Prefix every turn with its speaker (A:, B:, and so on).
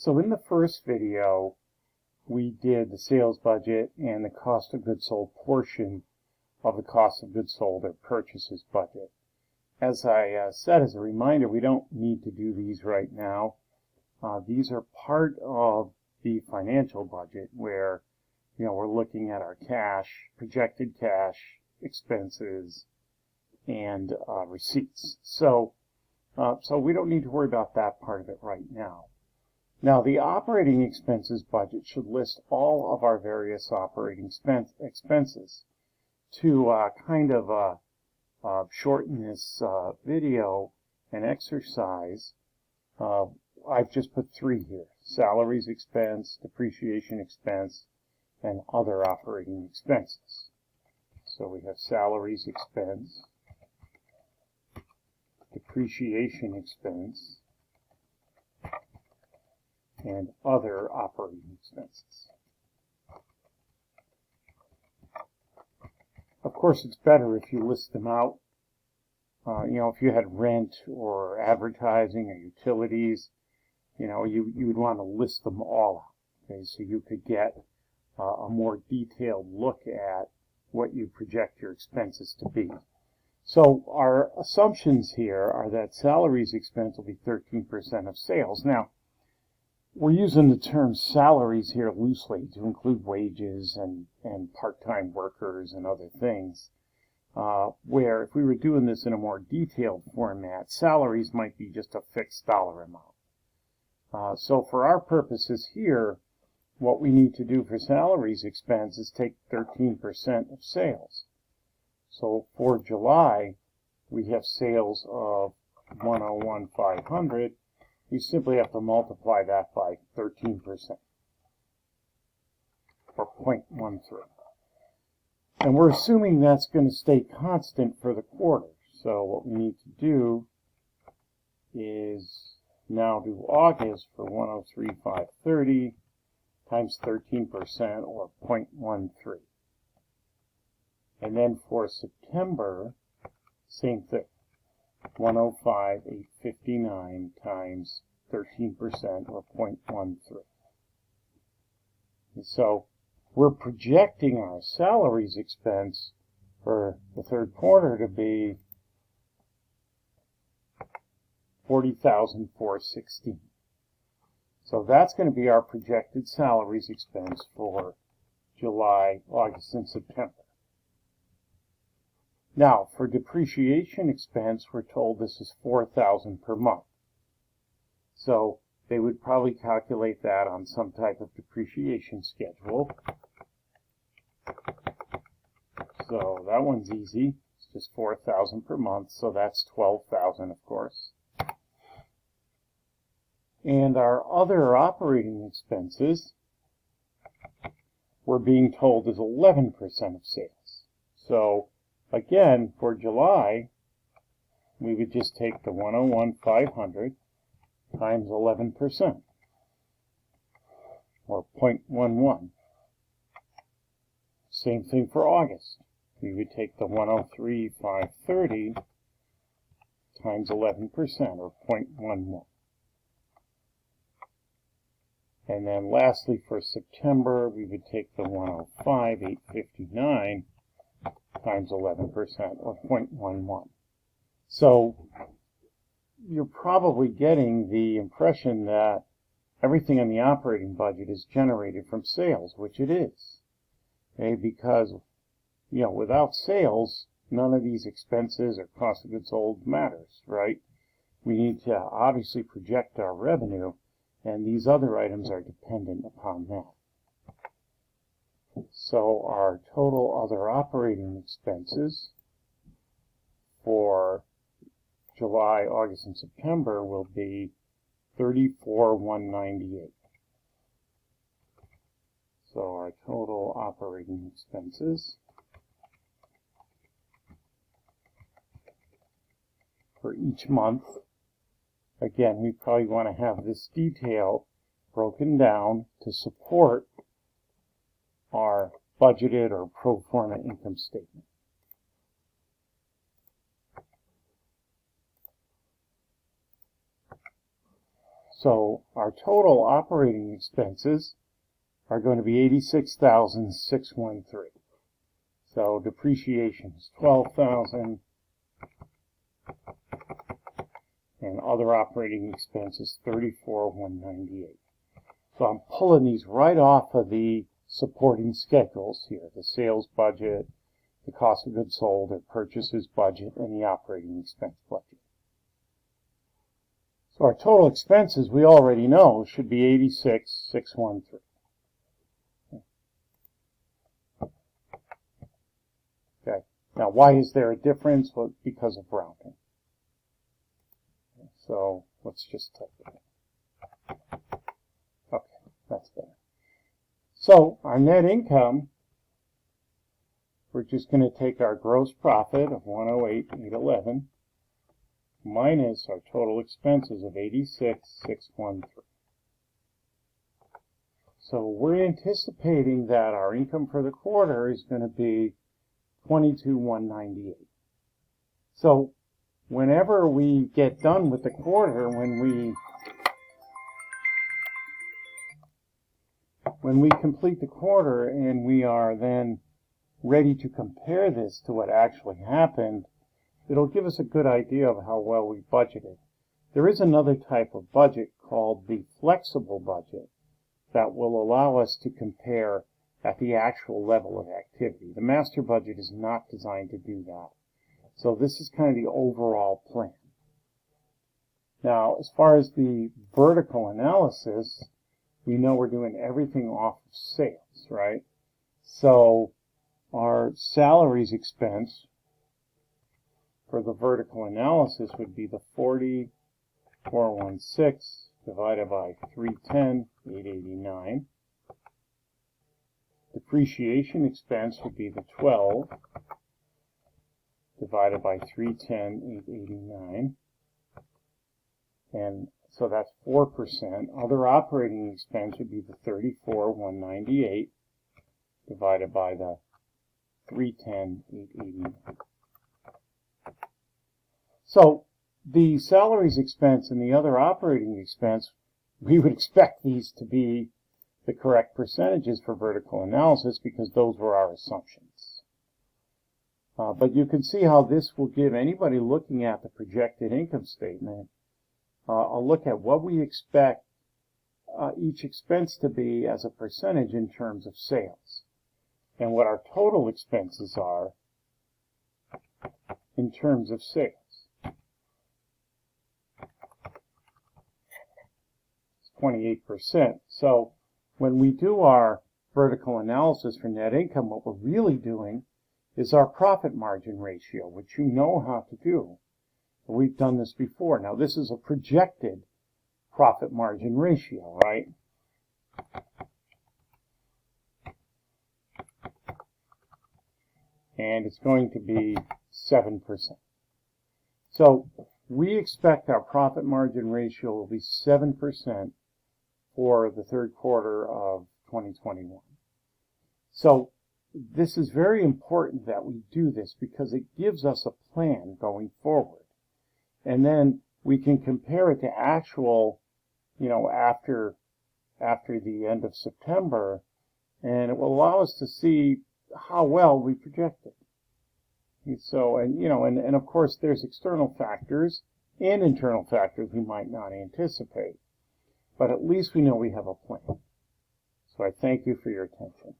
A: So in the first video, we did the sales budget and the cost of goods sold portion of the cost of goods sold or purchases budget. As I said as a reminder, we don't need to do these right now. These are part of the financial budget where, we're looking at our cash, projected cash, expenses, and receipts. So we don't need to worry about that part of it right now. Now, the operating expenses budget should list all of our various operating expenses. To kind of shorten this video and exercise, I've just put 3 here: salaries expense, depreciation expense, and other operating expenses. So we have salaries expense, depreciation expense, and other operating expenses. Of course, it's better if you list them out. If you had rent or advertising or utilities, you would want to list them all out, okay, so you could get a more detailed look at what you project your expenses to be. So our assumptions here are that salaries expense will be 13% of sales. Now, we're using the term salaries here loosely to include wages and part-time workers and other things, where if we were doing this in a more detailed format, salaries might be just a fixed dollar amount. So for our purposes here, what we need to do for salaries expense is take 13% of sales. So for July, we have sales of $101,500. We simply have to multiply that by 13%, or 0.13. And we're assuming that's going to stay constant for the quarter. So what we need to do is now do August for 103,530 times 13%, or 0.13. And then for September, same thing. 105,859 times 13%, or 0.13. And so we're projecting our salaries expense for the third quarter to be $40,416. So that's going to be our projected salaries expense for July, August, and September. Now, for depreciation expense, we're told this is $4,000 per month. So they would probably calculate that on some type of depreciation schedule. So that one's easy. It's just $4,000 per month, so that's $12,000, of course. And our other operating expenses, we're being told is 11% of sales. So again, for July, we would just take the 101,500 times 11%, or 0.11. Same thing for August. We would take the 103,530 times 11%, or 0.11. And then lastly, for September, we would take the 105,859 times 11%, or 0.11. So you're probably getting the impression that everything in the operating budget is generated from sales, which it is. Okay, because, without sales, none of these expenses or cost of goods sold matters, right? We need to obviously project our revenue, and these other items are dependent upon that. So our total other operating expenses for July, August, and September will be $34,198. So our total operating expenses for each month, again, we probably want to have this detail broken down to support our budgeted or pro forma income statement. So our total operating expenses are going to be $86,613. So depreciation is $12,000, and other operating expenses $34,198. So I'm pulling these right off of the supporting schedules here: the sales budget, the cost of goods sold, the purchases budget, and the operating expense budget. So our total expenses, we already know, should be $86,613. Okay. Now, why is there a difference? Well, because of rounding. So let's just type it in. Okay, that's better. So our net income, we're just going to take our gross profit of $108,811 minus our total expenses of $86,613. So we're anticipating that our income for the quarter is going to be $22,198. So whenever we get done with the quarter, when we complete the quarter and we are then ready to compare this to what actually happened, it'll give us a good idea of how well we budgeted. There is another type of budget called the flexible budget that will allow us to compare at the actual level of activity. The master budget is not designed to do that. So this is kind of the overall plan. Now, as far as the vertical analysis, we know we're doing everything off of sales, right? So our salaries expense for the vertical analysis would be the 40,416 divided by 310,889. Depreciation expense would be the 12 divided by 310,889. And so that's 4%. Other operating expense would be the 34,198 divided by the 310,889. So the salaries expense and the other operating expense, we would expect these to be the correct percentages for vertical analysis because those were our assumptions. But you can see how this will give anybody looking at the projected income statement a look at what we expect each expense to be as a percentage in terms of sales, and what our total expenses are in terms of sales. It's 28%. So when we do our vertical analysis for net income, what we're really doing is our profit margin ratio, which you know how to do. We've done this before. Now, this is a projected profit margin ratio, right? And it's going to be 7%. So we expect our profit margin ratio will be 7% for the third quarter of 2021. So this is very important that we do this because it gives us a plan going forward. And then we can compare it to actual, after the end of September, and it will allow us to see how well we projected. So, and of course there's external factors and internal factors we might not anticipate, but at least we know we have a plan. So I thank you for your attention.